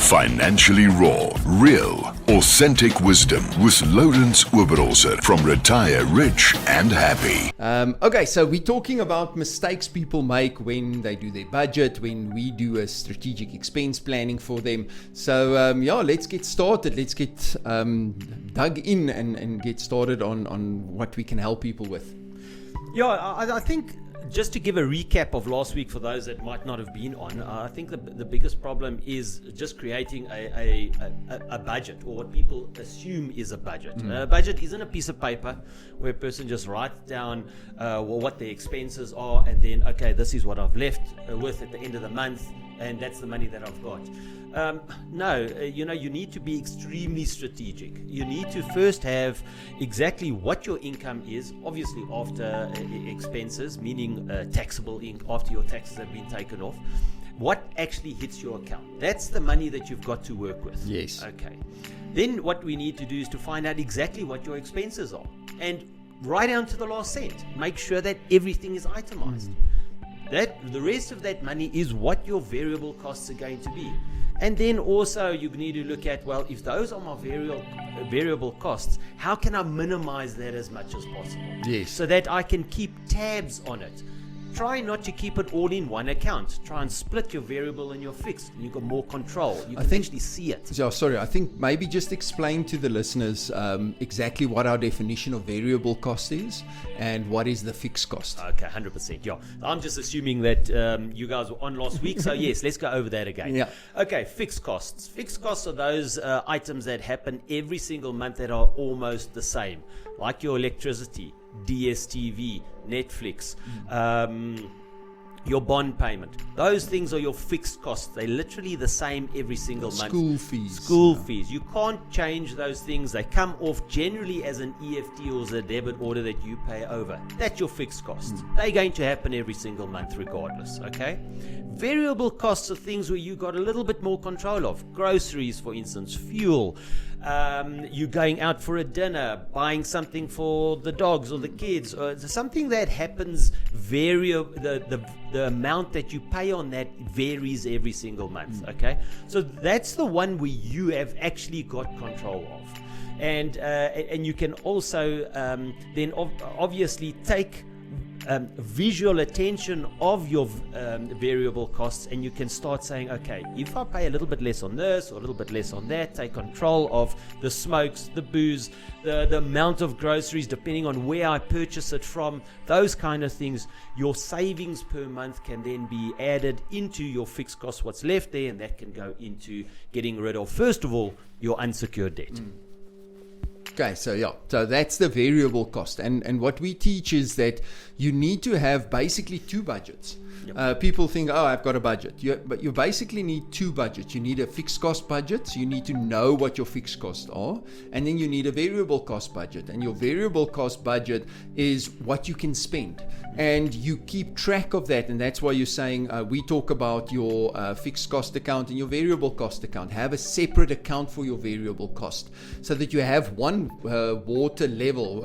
Financially raw, real, authentic wisdom with Lourens Oberholzer from Retire Rich and Happy. Okay, so we're talking about mistakes people make when they do their budget, when we do a strategic expense planning for them. So let's get started. Let's get dug in and get started on what we can help people with. Yeah, I think just to give a recap of last week for those that might not have been on, I think the biggest problem is just creating a budget, or what people assume is a budget. A budget isn't a piece of paper where a person just writes down what their expenses are and then, okay, this is what I've left with at the end of the month, and that's the money that I've got. You need to be extremely strategic. You need to first have exactly what your income is, obviously after expenses, meaning taxable after your taxes have been taken off. What actually hits your account? That's the money that you've got to work with. Yes. Okay. Then what we need to do is to find out exactly what your expenses are, and right down to the last cent. Make sure that everything is itemized. That the rest of that money is what your variable costs are going to be. And then also you need to look at, well, if those are my variable costs, how can I minimize that as much as possible? Yes. So that I can keep tabs on it. Try not to keep it all in one account. Try and split your variable and your fixed. You've got more control. You can actually see it. Yeah, sorry. I think maybe just explain to the listeners exactly what our definition of variable cost is and what is the fixed cost. Okay, 100%. Yeah, I'm just assuming that you guys were on last week. So yes, let's go over that again. Yeah. Okay, fixed costs. Fixed costs are those items that happen every single month that are almost the same, like your electricity, DSTV, Netflix, your bond payment. Those things are your fixed costs. They're literally the same every single month. School fees. You can't change those things. They come off generally as an EFT or as a debit order that you pay over. That's your fixed costs. They're going to happen every single month regardless, okay? Variable costs are things where you got a little bit more control of. Groceries, for instance, fuel. You going out for a dinner, buying something for the dogs or the kids, or something that happens. The amount that you pay on that varies every single month. Okay, so that's the one where you have actually got control of, and you can also then obviously take visual attention of your variable costs, and you can start saying, okay, if I pay a little bit less on this or a little bit less on that, take control of the smokes, the booze, the amount of groceries, depending on where I purchase it from, those kind of things. Your savings per month can then be added into your fixed costs, what's left there, and that can go into getting rid of, first of all, your unsecured debt. Okay, so that's the variable cost. And what we teach is that you need to have basically two budgets. Yep. People think, I've got a budget. But you basically need two budgets. You need a fixed cost budget, so you need to know what your fixed costs are. And then you need a variable cost budget. And your variable cost budget is what you can spend. And you keep track of that. And that's why you're saying we talk about your fixed cost account and your variable cost account. Have a separate account for your variable cost so that you have one water level.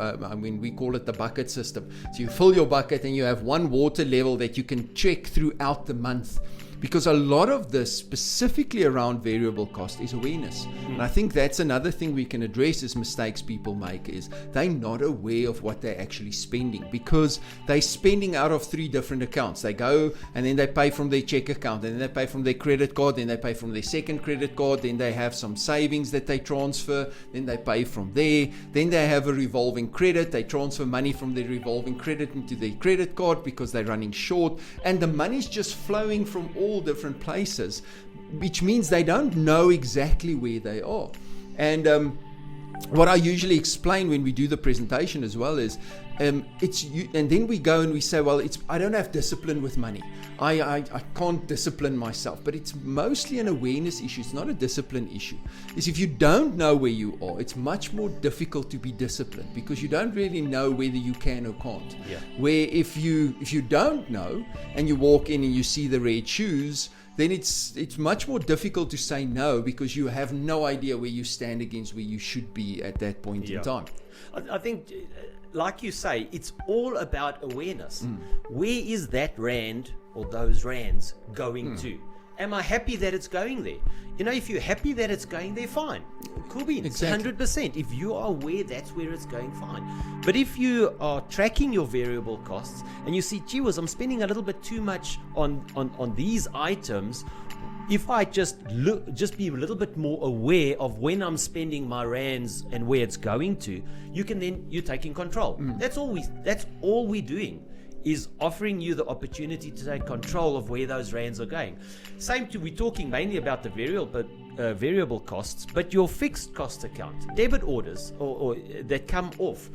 We call it the bucket system. So you fill your bucket and you have one water level that you can check throughout the month. Because a lot of this, specifically around variable cost, is awareness. And I think that's another thing we can address as mistakes people make, is they're not aware of what they're actually spending, because they're spending out of three different accounts. They go and then they pay from their check account, and then they pay from their credit card, then they pay from their second credit card, then they have some savings that they transfer, then they pay from there, then they have a revolving credit, they transfer money from their revolving credit into their credit card because they're running short, and the money's just flowing from all different places, which means they don't know exactly where they are. And what I usually explain when we do the presentation as well is and then we go and we say, well, I don't have discipline with money. I can't discipline myself. But it's mostly an awareness issue. It's not a discipline issue. Is if you don't know where you are, it's much more difficult to be disciplined, because you don't really know whether you can or can't. Yeah. Where if you don't know and you walk in and you see the red shoes, then it's much more difficult to say no, because you have no idea where you stand against where you should be at that point in time. I think, like you say, it's all about awareness. Where is that rand or those rands going to? am I happy that it's going there? You know, if you're happy that it's going there, fine. Cool beans. Exactly. 100%. If you are aware that's where it's going, fine. But if you are tracking your variable costs and you see, gee whiz, I'm spending a little bit too much on these items, if I just be a little bit more aware of when I'm spending my rands and where it's going to, you're taking control. That's all we're doing, is offering you the opportunity to take control of where those rands are going. We're talking mainly about the variable costs, but your fixed cost account, debit orders or that come off.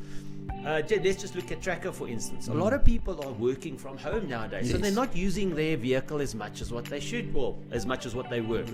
Let's just look at Tracker, for instance. A lot of people are working from home nowadays, so they're not using their vehicle as much as what they should, or as much as what they were.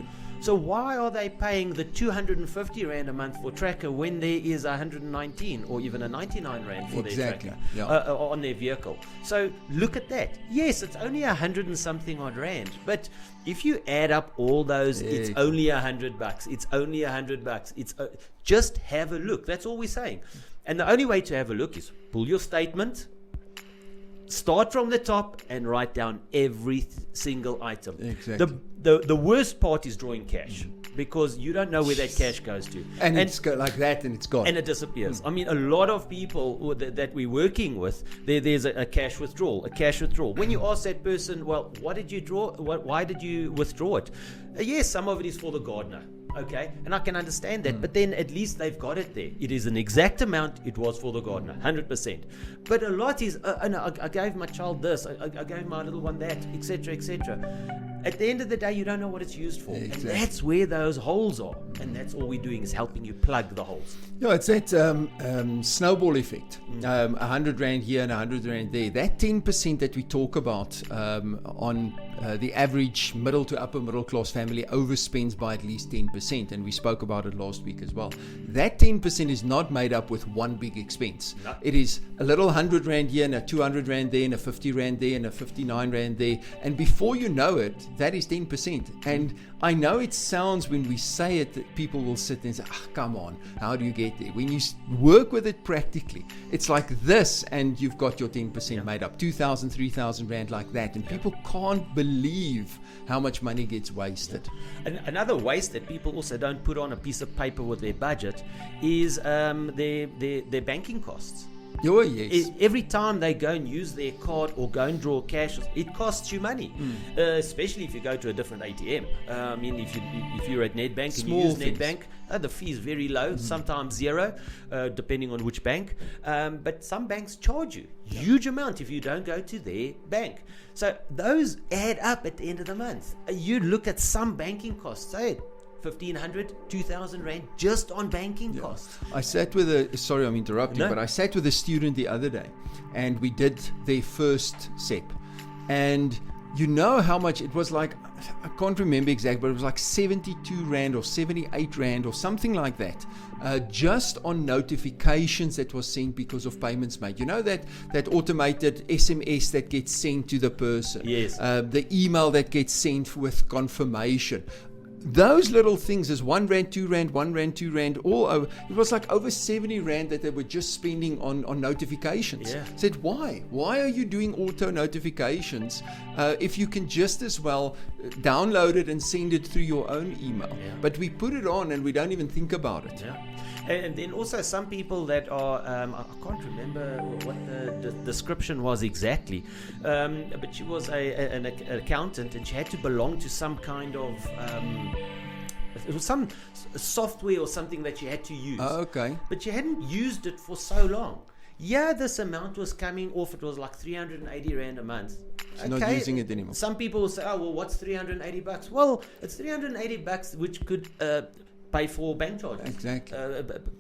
So why are they paying the 250 Rand a month for Tracker when there is 119 or even a 99 Rand for their Tracker on their vehicle? So look at that. Yes, it's only 100 and something odd Rand, but if you add up all those, it's only $100. It's only $100. It's just have a look. That's all we're saying. And the only way to have a look is pull your statement, start from the top, and write down every single item. Exactly. The worst part is drawing cash, because you don't know where that cash goes to. And it's like that, and it's gone. And it disappears. I mean, a lot of people that we're working with, there's a cash withdrawal, When you ask that person, well, what did you draw? Why did you withdraw it? Yes, some of it is for the gardener. Okay, and I can understand that, but then at least they've got it there. It is an exact amount. It was for the gardener, 100%. But a lot is, I gave my child this, I gave my little one that, etc., etc. At the end of the day, you don't know what it's used for. Exactly. And that's where those holes are. And that's all we're doing, is helping you plug the holes. No, it's that snowball effect. 100 Rand here and 100 Rand there. That 10% that we talk about on the average middle to upper middle class family overspends by at least 10%. And we spoke about it last week as well. That 10% is not made up with one big expense. No. It is a little 100 Rand here and a 200 Rand there and a 50 Rand there and a 59 Rand there. And before you know it, that is 10%. And I know it sounds, when we say it, that people will sit and say, come on, how do you get there? When you work with it practically, it's like this, and you've got your 10% made up, 2,000, 3,000 Rand like that. And people can't believe how much money gets wasted. And another waste that people also don't put on a piece of paper with their budget is their banking costs. Oh, yes. Every time they go and use their card or go and draw cash, it costs you money, especially if you go to a different ATM. I mean, if you're at Nedbank and you use Nedbank, the fee is very low, sometimes zero, depending on which bank. But some banks charge you huge amount if you don't go to their bank. So those add up at the end of the month. You look at some banking costs, say 1,500, 2,000 Rand just on banking costs. I sat with sorry I'm interrupting, but I sat with a student the other day, and we did their first SEP. And you know how much it was, like, I can't remember exactly, but it was like 72 Rand or 78 Rand or something like that, just on notifications that was sent because of payments made. You know, that automated SMS that gets sent to the person. Yes. The email that gets sent with confirmation. Those little things is 1 Rand, 2 Rand, 1 Rand, 2 Rand, all over. It was like over 70 Rand that they were just spending on notifications. Yeah. Said, why? Why are you doing auto notifications if you can just as well download it and send it through your own email? Yeah. But we put it on and we don't even think about it. Yeah. And then also some people that are, I can't remember what the description was exactly, but she was an accountant, and she had to belong to some kind of, it was some software or something that she had to use. Oh, okay. But she hadn't used it for so long. Yeah, this amount was coming off. It was like 380 Rand a month. She's not using it anymore. Some people will say, oh, well, what's $380? Well, it's $380 which could... pay for bank charges. Exactly.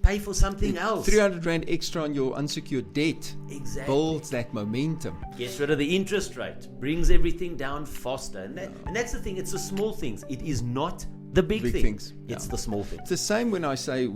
Pay for something else. 300 Rand extra on your unsecured debt. Exactly. Builds that momentum. Gets rid of the interest rate. Brings everything down faster. And that's the thing. It's the small things. It is not the big things. It's Yeah. the small things. It's the same when I say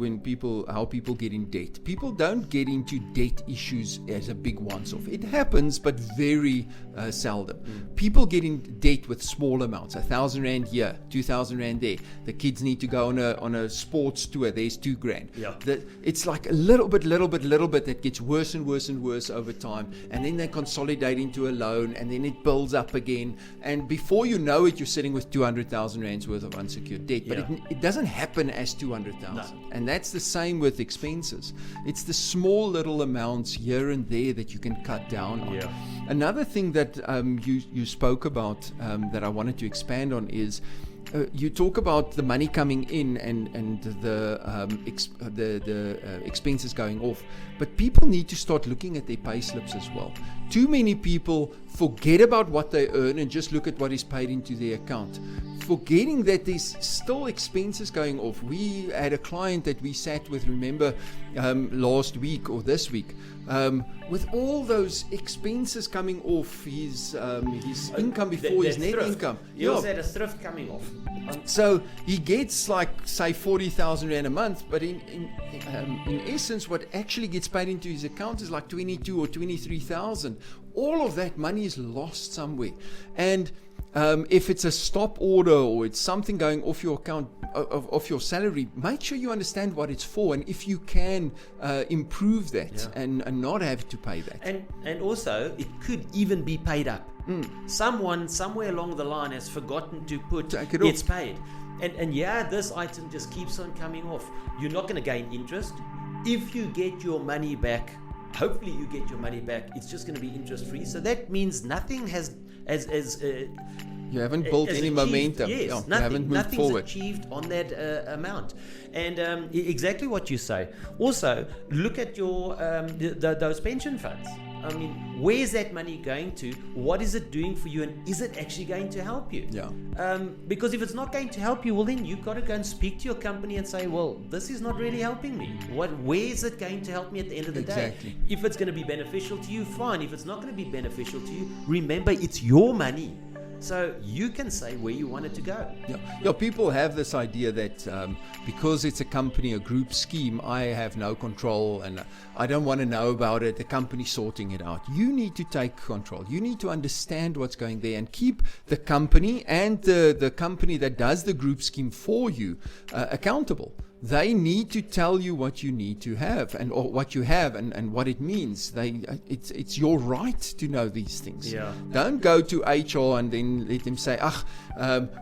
how people get in debt. People don't get into debt issues as a big once-off. It happens, but very seldom. People get in debt with small amounts, 1,000 rand here, 2,000 rand there. The kids need to go on a sports tour. There's 2 grand. Yeah. It's like a little bit that gets worse and worse and worse over time, and then they consolidate into a loan, and then it builds up again, and before you know it, you're sitting with 200,000 rands worth of unsecured debt. But it doesn't happen as 200,000. No. And that's the same with expenses. It's the small little amounts here and there that you can cut down on. Yeah. Another thing that you spoke about that I wanted to expand on is you talk about the money coming in and the expenses going off, but people need to start looking at their pay slips as well. Too many people forget about what they earn and just look at what is paid into their account, forgetting that there's still expenses going off. We had a client that we sat with, remember, last week or this week, with all those expenses coming off his income before his net thrift. income. You also had a thrift coming off. So he gets like, say, 40,000 rand a month, but in essence, what actually gets paid into his account is like 22 or 23,000. All of that money is lost somewhere. And if it's a stop order or it's something going off your account, off your salary, make sure you understand what it's for, and if you can improve that and not have to pay that. And also, it could even be paid up. Someone somewhere along the line has forgotten to put Take it it's off. paid. And this item just keeps on coming off. You're not going to gain interest. If you get your money back, hopefully you get your money back, it's just going to be interest free. So that means nothing has You haven't built any achieved, momentum. Yes, You haven't moved nothing's forward. achieved on that amount. And exactly what you say. Also, look at your those pension funds. I mean, where's that money going to? What is it doing for you? And is it actually going to help you? Yeah. Because if it's not going to help you, well, then you've got to go and speak to your company and say, well, this is not really helping me. Where is it going to help me at the end of the Exactly. day? If it's going to be beneficial to you, fine. If it's not going to be beneficial to you, remember, it's your money. So you can say where you want it to go. Yeah, people have this idea that because it's a company, a group scheme, I have no control and I don't want to know about it. The company's sorting it out. You need to take control. You need to understand what's going there and keep the company and the company that does the group scheme for you accountable. They need to tell you what you need to have or what you have and what it means. It's your right to know these things. Yeah. Don't go to HR and then let them say,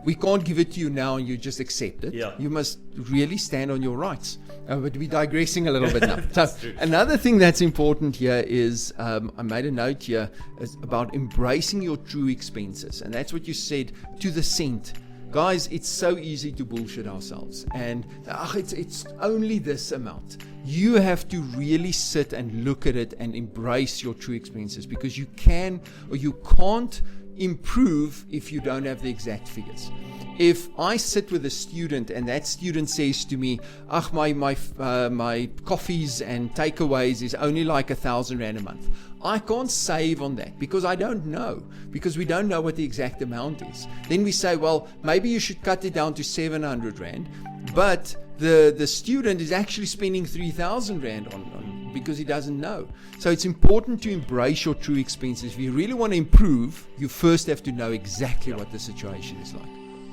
we can't give it to you now, and you just accept it. Yeah. You must really stand on your rights. But we're digressing a little bit now. That's true. Another thing that's important here is, I made a note here, is about embracing your true expenses. And that's what you said, to the cent. Guys, it's so easy to bullshit ourselves and it's only this amount. You have to really sit and look at it and embrace your true expenses, because you can or you can't improve if you don't have the exact figures. If I sit with a student and that student says to me, my coffees and takeaways is only like 1,000 rand a month, I can't save on that because I don't know, because we don't know what the exact amount is. Then we say, well, maybe you should cut it down to 700 rand, but the student is actually spending 3,000 rand on because he doesn't know. So it's important to embrace your true expenses. If you really want to improve, you first have to know exactly what the situation is like.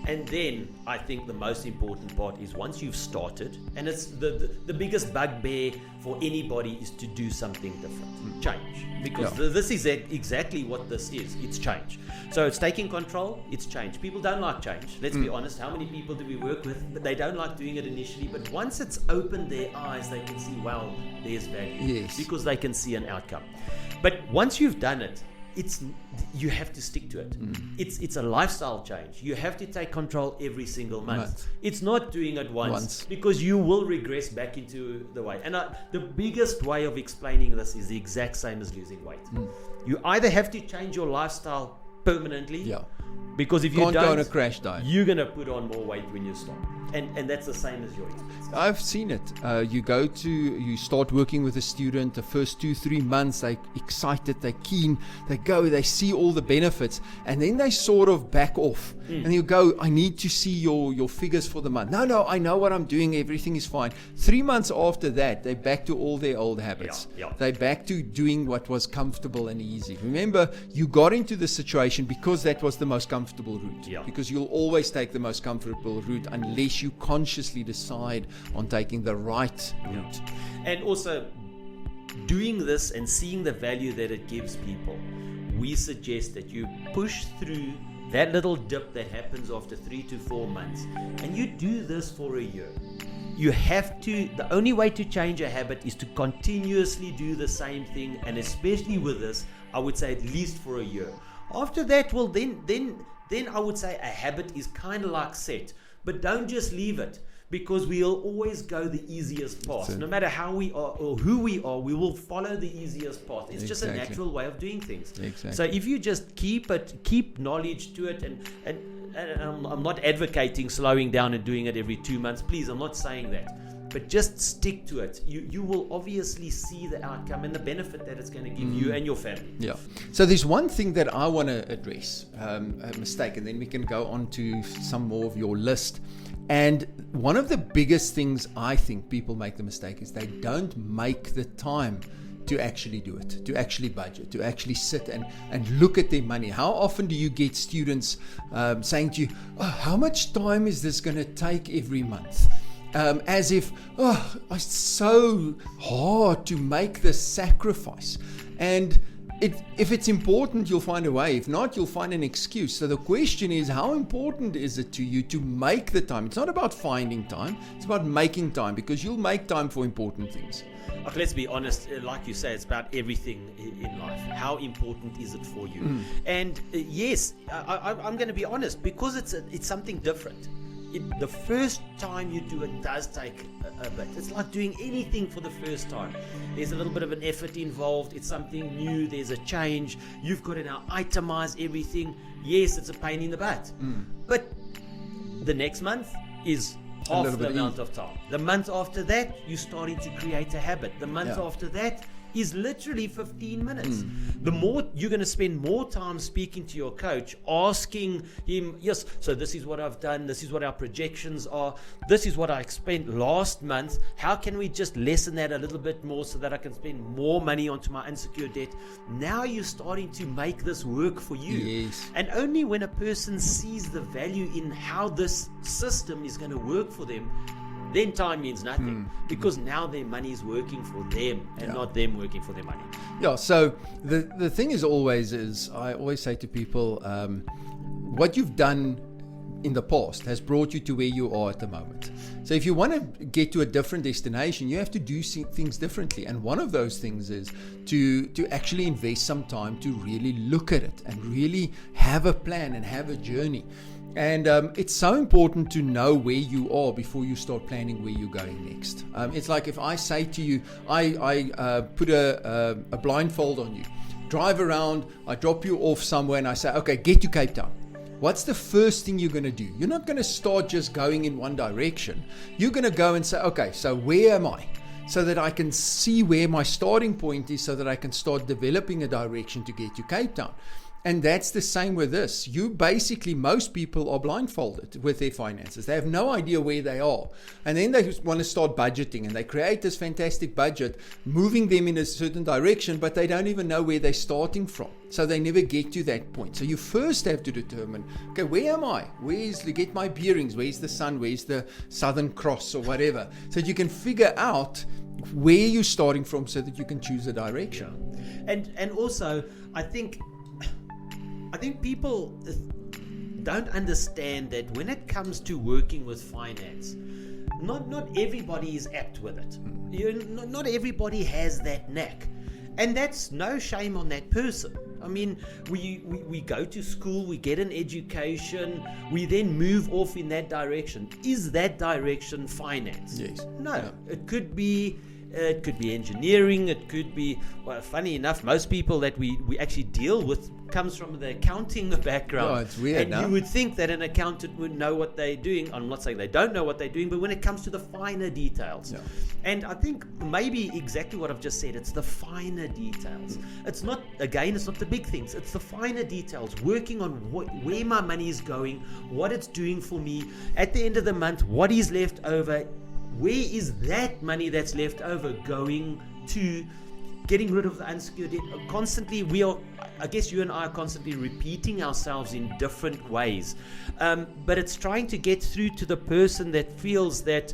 And then I think the most important part is once you've started, and it's the biggest bugbear for anybody is to do something different, change. Because this is exactly what this is. It's change. So it's taking control, it's change. People don't like change. Let's be honest. How many people do we work with? But they don't like doing it initially. But once it's opened their eyes, they can see, wow, there's value. Yes. Because they can see an outcome. But once you've done it, you have to stick to it. It's a lifestyle change. You have to take control every single month. It's not doing it once because you will regress back into the way. And the biggest way of explaining this is the exact same as losing weight. You either have to change your lifestyle permanently. Yeah. Because if you Can't don't, go on a crash diet. you're going to put on more weight when you start. And that's the same as your expenses. I've seen it. You start working with a student, the first 2-3 months, they're excited, they're keen, they see all the benefits, and then they sort of back off. And you go, I need to see your figures for the month. No, I know what I'm doing, everything is fine. 3 months after that, they're back to all their old habits. Yeah. They're back to doing what was comfortable and easy. Remember, you got into the situation because that was the most comfortable route. Yeah. Because you'll always take the most comfortable route unless you consciously decide on taking the right route. And also, doing this and seeing the value that it gives people, we suggest that you push through that little dip that happens after 3 to 4 months, and you do this for a year. You have to, the only way to change a habit is to continuously do the same thing, and especially with this, I would say at least for a year. After that, well, then I would say a habit is kind of like set. But don't just leave it, because we'll always go the easiest path. No matter how we are or who we are, we will follow the easiest path. It's just a natural way of doing things. Exactly. So if you just keep knowledge to it, and I'm not advocating slowing down and doing it every 2 months. Please, I'm not saying that. But just stick to it. You will obviously see the outcome and the benefit that it's going to give you and your family. Yeah. So there's one thing that I want to address, a mistake, and then we can go on to some more of your list. And one of the biggest things I think people make the mistake is they don't make the time to actually do it, to actually budget, to actually sit and look at their money. How often do you get students saying to you, how much time is this going to take every month? As if, it's so hard to make this sacrifice. And if it's important, you'll find a way. If not, you'll find an excuse. So the question is, how important is it to you to make the time? It's not about finding time. It's about making time, because you'll make time for important things. Let's be honest, like you say, it's about everything in life. How important is it for you? And yes, I'm going to be honest, because it's something different. The first time you do it does take a bit. It's like doing anything for the first time. There's a little bit of an effort involved. It's something new. There's a change. You've got to now itemize everything. Yes, it's a pain in the butt. But the next month is half the amount of time. The month after that, you're starting to create a habit. The month after that is literally 15 minutes. The more you're going to spend more time speaking to your coach, asking him, yes, so this is what I've done, this is what our projections are, this is what I spent last month, how can we just lessen that a little bit more so that I can spend more money onto my unsecured debt? Now you're starting to make this work for you. Yes. And only when a person sees the value in how this system is going to work for them, then time means nothing, because now their money is working for them and not them working for their money. Yeah, so the thing is I always say to people, what you've done in the past has brought you to where you are at the moment. So if you want to get to a different destination, you have to do things differently. And one of those things is to actually invest some time to really look at it and really have a plan and have a journey. And it's so important to know where you are before you start planning where you're going next. It's like if I say to you, I put a blindfold on you, drive around, I drop you off somewhere, and I say, okay, get to Cape Town. What's the first thing you're going to do? You're not going to start just going in one direction. You're going to go and say, okay, so where am I? So that I can see where my starting point is, so that I can start developing a direction to get to Cape Town. And that's the same with this. Most people are blindfolded with their finances. They have no idea where they are. And then they want to start budgeting, and they create this fantastic budget, moving them in a certain direction, but they don't even know where they're starting from. So they never get to that point. So you first have to determine, okay, where am I? Get my bearings? Where's the sun? Where's the Southern Cross or whatever? So that you can figure out where you're starting from, so that you can choose a direction. And also, I think people don't understand that when it comes to working with finance, not everybody is apt with it. Not everybody has that knack. And that's no shame on that person. I mean, we go to school, we get an education, we then move off in that direction. Is that direction finance? Yes. No. It could be it could be engineering, it could be, well, funny enough, most people that we actually deal with comes from the accounting background. Oh, it's weird, and you would think that an accountant would know what they're doing. I'm not saying they don't know what they're doing, but when it comes to the finer details. And I think maybe exactly what I've just said, it's the finer details. It's not the big things, it's the finer details, working on where my money is going, what it's doing for me, at the end of the month, what is left over, where is that money that's left over going to, getting rid of the unsecured debt. Constantly, I guess you and I are constantly repeating ourselves in different ways. But it's trying to get through to the person that feels that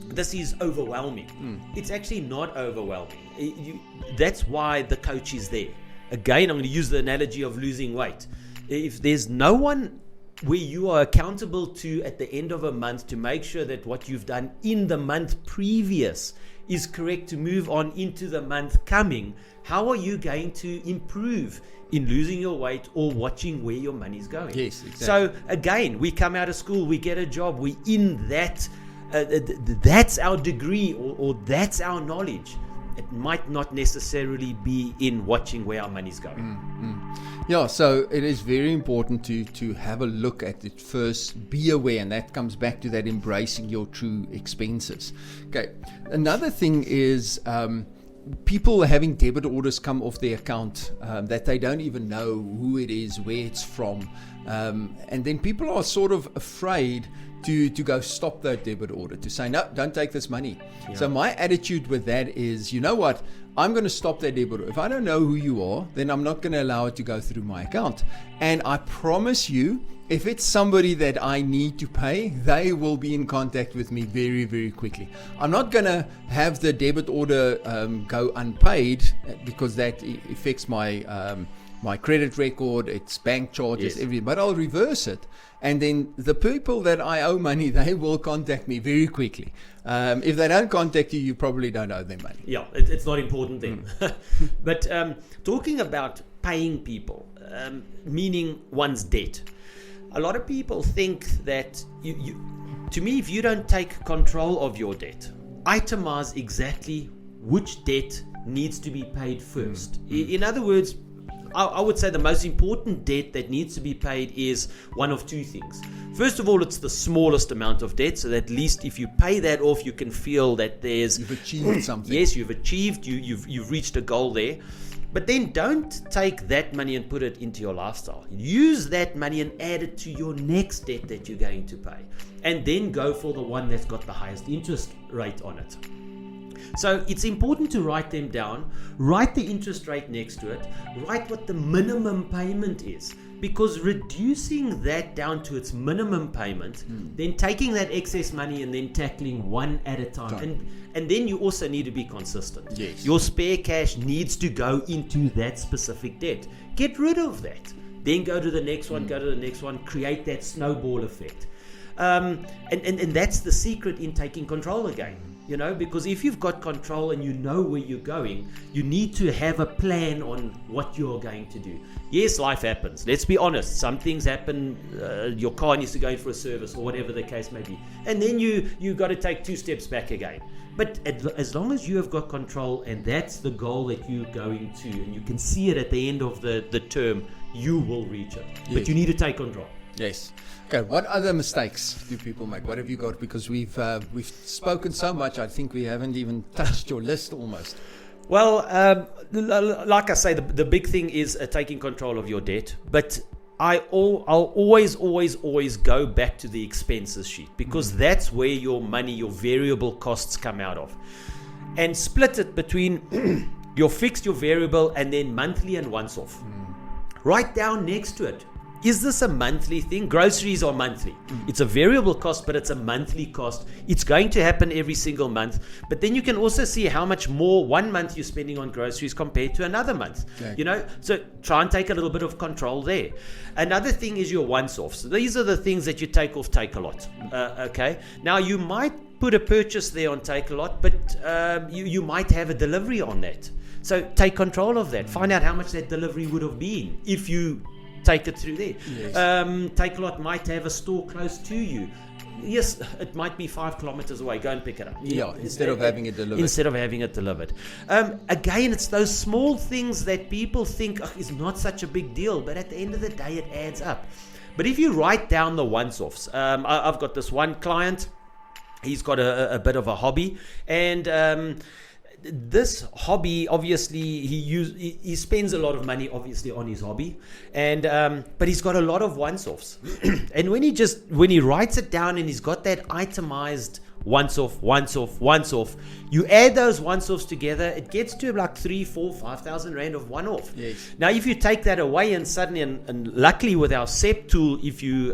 this is overwhelming. It's actually not overwhelming. That's why the coach is there. Again, I'm going to use the analogy of losing weight. If there's no one where you are accountable to at the end of a month to make sure that what you've done in the month previous is correct to move on into the month coming, how are you going to improve in losing your weight or watching where your money's going? Yes, exactly. So again, we come out of school, we get a job, we in that, that's our degree or that's our knowledge. It might not necessarily be in watching where our money's going. Yeah, so it is very important to have a look at it first, be aware, and that comes back to that embracing your true expenses. Okay, another thing is people having debit orders come off their account that they don't even know who it is, where it's from, and then people are sort of afraid to go stop that debit order, to say, no, don't take this money. Yeah. So my attitude with that is, you know what, I'm going to stop that debit order. If I don't know who you are, then I'm not going to allow it to go through my account. And I promise you, if it's somebody that I need to pay, they will be in contact with me very, very quickly. I'm not going to have the debit order go unpaid because that affects my credit record, its bank charges, everything. But I'll reverse it. And then the people that I owe money, they will contact me very quickly. If they don't contact you, you probably don't owe them money. Yeah, it's not important then. But talking about paying people, meaning one's debt. A lot of people think that, to me, if you don't take control of your debt, itemize exactly which debt needs to be paid first. In other words, I would say the most important debt that needs to be paid is one of two things. First of all, it's the smallest amount of debt, so that at least if you pay that off, you can feel that you've achieved something. Yes, you've achieved, you've reached a goal there. But then don't take that money and put it into your lifestyle. Use that money and add it to your next debt that you're going to pay. And then go for the one that's got the highest interest rate on it. So it's important to write them down, write the interest rate next to it, write what the minimum payment is, because reducing that down to its minimum payment, then taking that excess money and then tackling one at a time. And then you also need to be consistent. Yes. Your spare cash needs to go into that specific debt. Get rid of that. Then go to the next one, go to the next one, create that snowball effect. And that's the secret in taking control again. You know, because if you've got control and you know where you're going, you need to have a plan on what you're going to do. Yes, life happens. Let's be honest. Some things happen. Your car needs to go in for a service or whatever the case may be. And then you got to take 2 steps back again. But as long as you have got control and that's the goal that you're going to, and you can see it at the end of the term, you will reach it. Yes. But you need to take control. Yes. Okay, what other mistakes do people make? What have you got? Because we've spoken so much, I think we haven't even touched your list almost. Well, like I say, the big thing is taking control of your debt. But I'll always go back to the expenses sheet, because that's where your money, your variable costs come out of. And split it between your fixed, your variable, and then monthly and once off. Write down next to it. Is this a monthly thing? Groceries are monthly. It's a variable cost, but it's a monthly cost. It's going to happen every single month. But then you can also see how much more one month you're spending on groceries compared to another month. Okay. You know, so try and take a little bit of control there. Another thing is your once-offs. These are the things that you take off Take a Lot. Okay. Now you might put a purchase there on Take a Lot, but you might have a delivery on that. So take control of that. Find out how much that delivery would have been if you take it through there. Yes. Take a Lot might have a store close to you. yes, it might be 5 kilometers away. Go and pick it up. Instead of having it delivered. Again, it's those small things that people think is not such a big deal, but at the end of the day, it adds up. But if you write down the once-offs, I've got this one client. He's got a bit of a hobby, and this hobby, obviously, he spends a lot of money, obviously, on his hobby, and but he's got a lot of once-offs. And when he writes it down and he's got that itemized once off, you add those once-offs together, it gets to like 3, 4, 5,000 rand of one-off. Yes. Now, if you take that away and suddenly, and luckily with our SEP tool, if you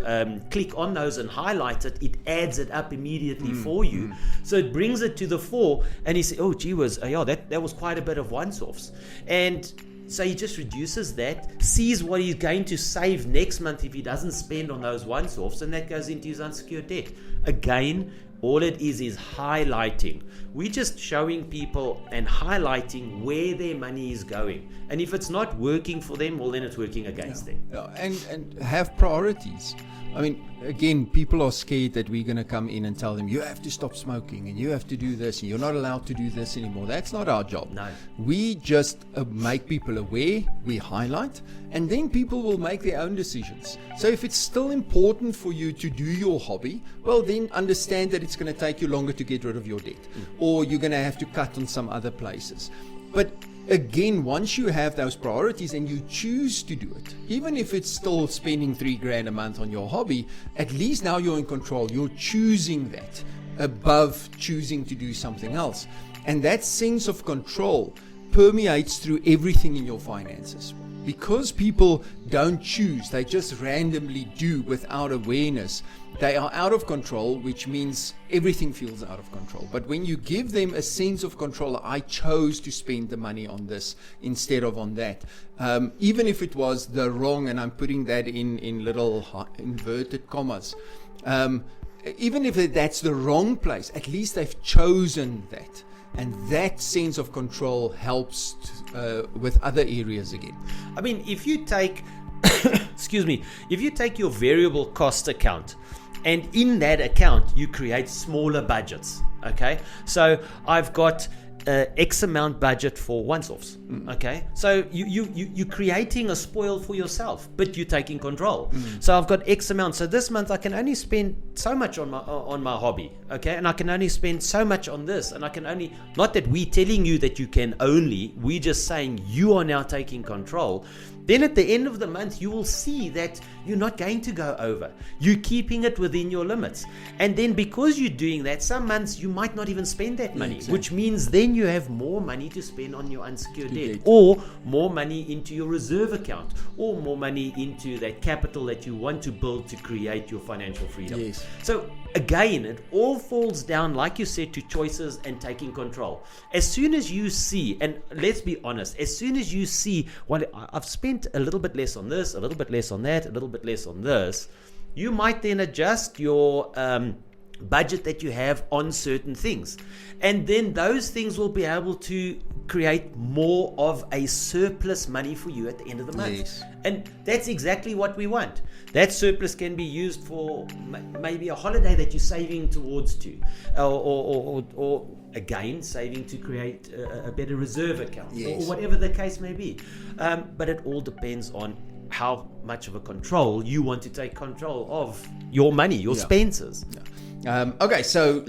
click on those and highlight it, it adds it up immediately for you. So it brings it to the fore, and he said, oh, gee whiz, that was quite a bit of once-offs. And so he just reduces that, sees what he's going to save next month if he doesn't spend on those once-offs, and that goes into his unsecured debt. Again, all it is highlighting. We're just showing people and highlighting where their money is going. And if it's not working for them, well, then it's working against them. And have priorities. I mean, again, people are scared that we're going to come in and tell them, you have to stop smoking and you have to do this and you're not allowed to do this anymore. That's not our job. No. We just make people aware, we highlight, and then people will make their own decisions. So if it's still important for you to do your hobby, well, then understand that it's going to take you longer to get rid of your debt, or you're going to have to cut on some other places. But again, once you have those priorities and you choose to do it, even if it's still spending $3,000 a month on your hobby, at least now you're in control. You're choosing that above choosing to do something else. And that sense of control permeates through everything in your finances. Because people don't choose, they just randomly do without awareness. They are out of control, which means everything feels out of control. But when you give them a sense of control, I chose to spend the money on this instead of on that. Even if it was the wrong, and I'm putting that in little inverted commas, even if that's the wrong place, at least they've chosen that. And that sense of control helps with other areas again. I mean, if you take, if you take your variable cost account, and in that account, you create smaller budgets, okay? So I've got X amount budget for once-offs, okay? So you're creating a spoil for yourself, but you're taking control. So I've got X amount. So this month I can only spend so much on my hobby, okay? And I can only spend so much on this, and I can only, not that we're telling you that you can only, we're just saying you are now taking control. Then at the end of the month, you will see that you're not going to go over. You're keeping it within your limits. And then because you're doing that, some months you might not even spend that money, which means then you have more money to spend on your unsecured debt, or more money into your reserve account, or more money into that capital that you want to build to create your financial freedom. Yes. So again, it all falls down, like you said, to choices and taking control. As soon as you see, and let's be honest, as soon as you see, well, I've spent a little bit less on this, a little bit less on that, a little bit less on this, you might then adjust your budget that you have on certain things. And then those things will be able to create more of a surplus money for you at the end of the month. Yes. And that's exactly what we want. That surplus can be used for maybe a holiday that you're saving towards to, or again, saving to create a better reserve account, or whatever the case may be. But it all depends on how much of a control you want to take control of your money, your expenses. Okay, so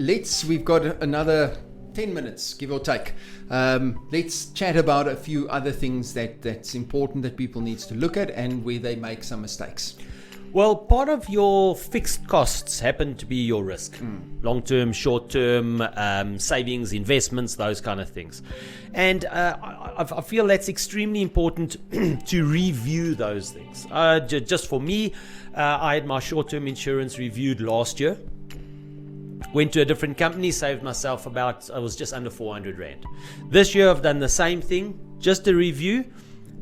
we've got another 10 minutes, give or take. Let's chat about a few other things that's important that people needs to look at and where they make some mistakes. Well, part of your fixed costs happen to be your risk. Long-term, short-term, savings, investments, those kind of things. And I feel that's extremely important to review those things. Just for me, I had my short-term insurance reviewed last year. Went to a different company, saved myself I was just under 400 Rand. This year I've done the same thing, just a review.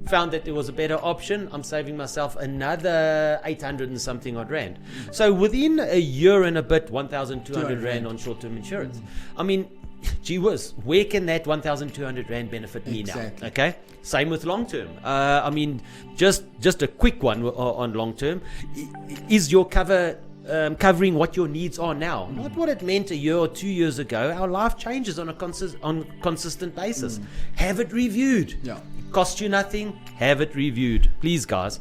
Found that there was a better option. I'm saving myself another 800 and something odd Rand. So within a year and a bit, 1,200 Rand on short-term insurance. I mean, gee whiz, where can that 1,200 Rand benefit me now? Okay. Same with long-term. I mean, just a quick one on long-term. Is your cover covering what your needs are now, not what it meant a year or 2 years ago. Our life changes on a consistent basis. Have it reviewed. Yeah. It costs you nothing. Have it reviewed, please, guys.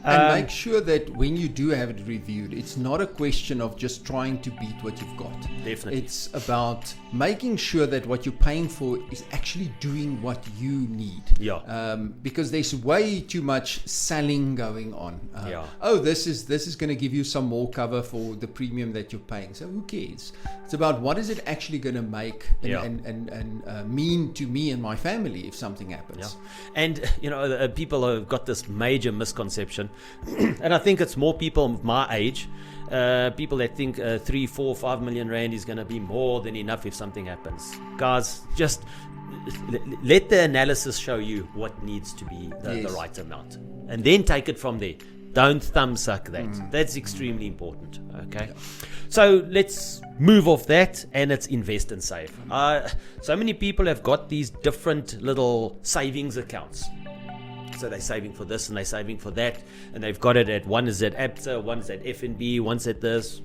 And make sure that when you do have it reviewed, it's not a question of just trying to beat what you've got. Definitely. It's about making sure that what you're paying for is actually doing what you need. Yeah. Because there's way too much selling going on. Yeah. Oh, this is going to give you some more cover for the premium that you're paying. So who cares? It's about what is it actually going to make and mean to me and my family if something happens. Yeah. And people have got this major misconception. And I think it's more people my age, people that think 3, 4, 5 million rand is going to be more than enough if something happens. Guys, just let the analysis show you what needs to be the right amount, and then take it from there. Don't thumb suck that. That's extremely important. Okay. Yeah. So let's move off that, and it's invest and save. So many people have got these different little savings accounts. So they're saving for this and they're saving for that, and they've got it at one is at ABSA, one is at FNB, one's at this,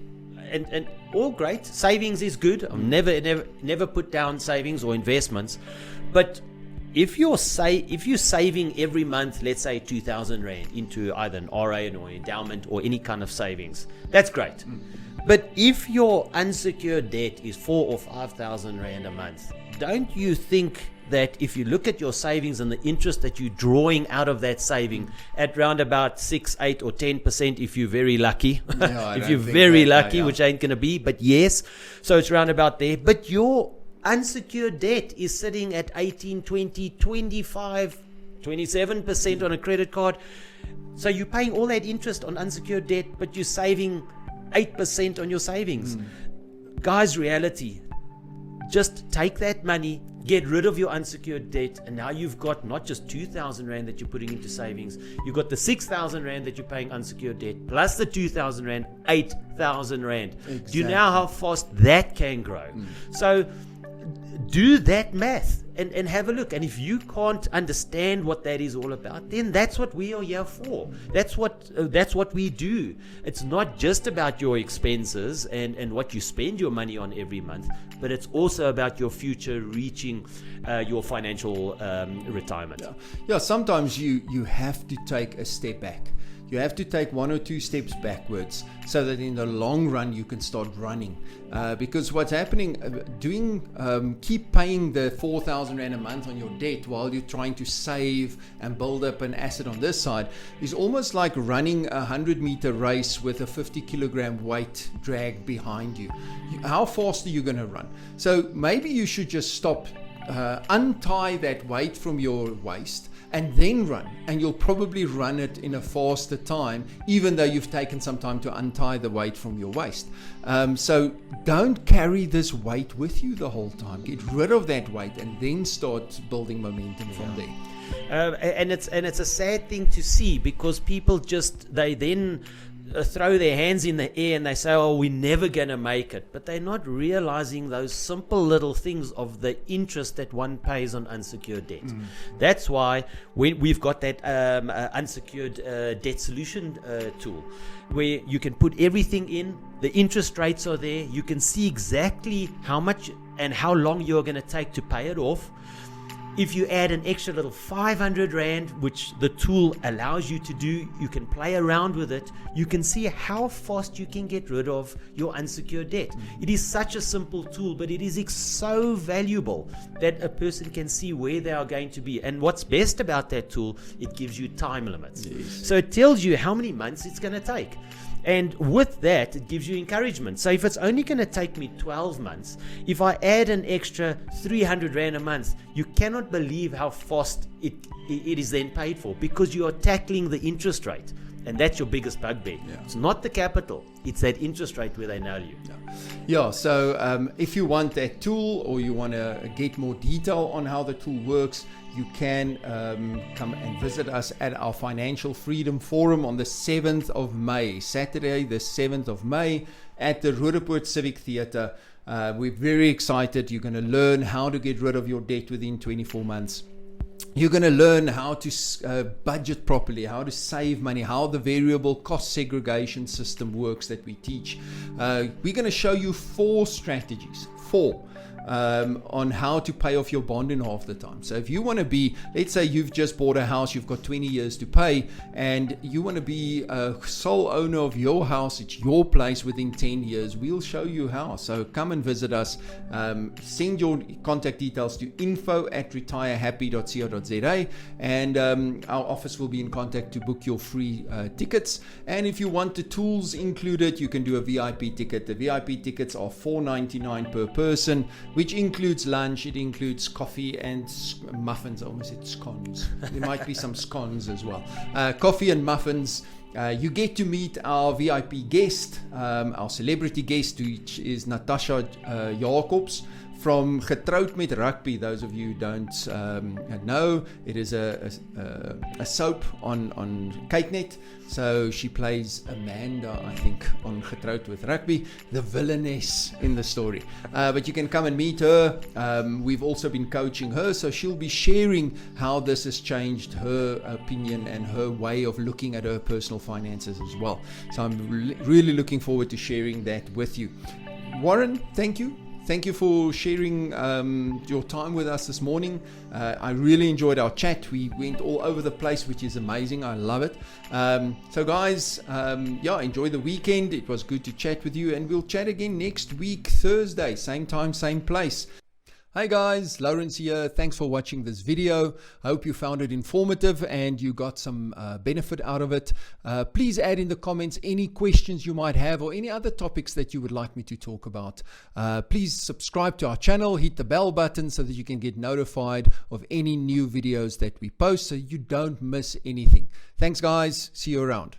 and all great. Savings is good. I've never put down savings or investments, but if you're saving every month, let's say 2,000 rand into either an RA or endowment or any kind of savings, that's great. But if your unsecured debt is 4,000 or 5,000 rand a month, don't you think that if you look at your savings and the interest that you're drawing out of that saving at round about 6, 8 or 10%, if you're very lucky, if you're very lucky, which ain't going to be, but yes, so it's round about there. But your unsecured debt is sitting at 18, 20, 25, 27% on a credit card. So you're paying all that interest on unsecured debt, but you're saving 8% on your savings. Guys, reality, just take that money, get rid of your unsecured debt, and now you've got not just 2,000 rand that you're putting into savings, you've got the 6,000 rand that you're paying unsecured debt, plus the 2,000 rand, 8,000 rand. Exactly. Do you know how fast that can grow? So do that math and have a look. And if you can't understand what that is all about, then that's what we are here for. That's what we do. It's not just about your expenses and what you spend your money on every month, but it's also about your future reaching your financial retirement. Yeah, sometimes you have to take a step back. You have to take 1 or 2 steps backwards so that in the long run you can start running. Because what's happening, keep paying the 4,000 rand a month on your debt while you're trying to save and build up an asset on this side is almost like running a 100-meter race with a 50 kilogram weight drag behind you. How fast are you going to run? So maybe you should just stop, untie that weight from your waist, and then run, and you'll probably run it in a faster time, even though you've taken some time to untie the weight from your waist. So don't carry this weight with you the whole time. Get rid of that weight and then start building momentum from there. And it's a sad thing to see, because people they then throw their hands in the air and they say, oh, we're never going to make it. But they're not realizing those simple little things of the interest that one pays on unsecured debt. That's why we've got that unsecured debt solution tool, where you can put everything in, the interest rates are there, you can see exactly how much and how long you're going to take to pay it off. If you add an extra little 500 rand, which the tool allows you to do, you can play around with it. You can see how fast you can get rid of your unsecured debt. It is such a simple tool, but it is so valuable that a person can see where they are going to be. And what's best about that tool, it gives you time limits. Yes. So it tells you how many months it's going to take. And with that, it gives you encouragement. So if it's only going to take me 12 months, if I add an extra 300 rand a month, you cannot believe how fast it is then paid for, because you are tackling the interest rate. And that's your biggest bugbear. Yeah. It's not the capital, it's that interest rate where they nail you. Yeah, so if you want that tool, or you want to get more detail on how the tool works, you can come and visit us at our Financial Freedom Forum on the 7th of May, Saturday the 7th of May at the Roodepoort Civic Theatre. We're very excited. You're going to learn how to get rid of your debt within 24 months. You're going to learn how to budget properly, how to save money, how the variable cost segregation system works that we teach. We're going to show you 4 strategies, on how to pay off your bond in half the time. So if you want to be, let's say you've just bought a house, you've got 20 years to pay, and you want to be a sole owner of your house, it's your place within 10 years, we'll show you how. So come and visit us. Send your contact details to info@retirehappy.co.za, and our office will be in contact to book your free tickets. And if you want the tools included, you can do a VIP ticket. The VIP tickets are $4.99 per person, which includes lunch, it includes coffee and muffins. I almost said scones. There might be some scones as well. Coffee and muffins. You get to meet our VIP guest, our celebrity guest, which is Natasha Jacobs from Getroud met Rugby. Those of you who don't know, it is a soap on Kyknet. So she plays Amanda, I think, on Getroud with Rugby, the villainess in the story. But you can come and meet her. We've also been coaching her, so she'll be sharing how this has changed her opinion and her way of looking at her personal finances as well. So I'm really looking forward to sharing that with you. Warren, thank you. Thank you for sharing your time with us this morning. I really enjoyed our chat. We went all over the place, which is amazing. I love it. So guys, enjoy the weekend. It was good to chat with you, and we'll chat again next week, Thursday, same time, same place. Hey guys, Lourens here. Thanks for watching this video. I hope you found it informative and you got some benefit out of it. Please add in the comments any questions you might have or any other topics that you would like me to talk about. Please subscribe to our channel, hit the bell button so that you can get notified of any new videos that we post so you don't miss anything. Thanks guys. See you around.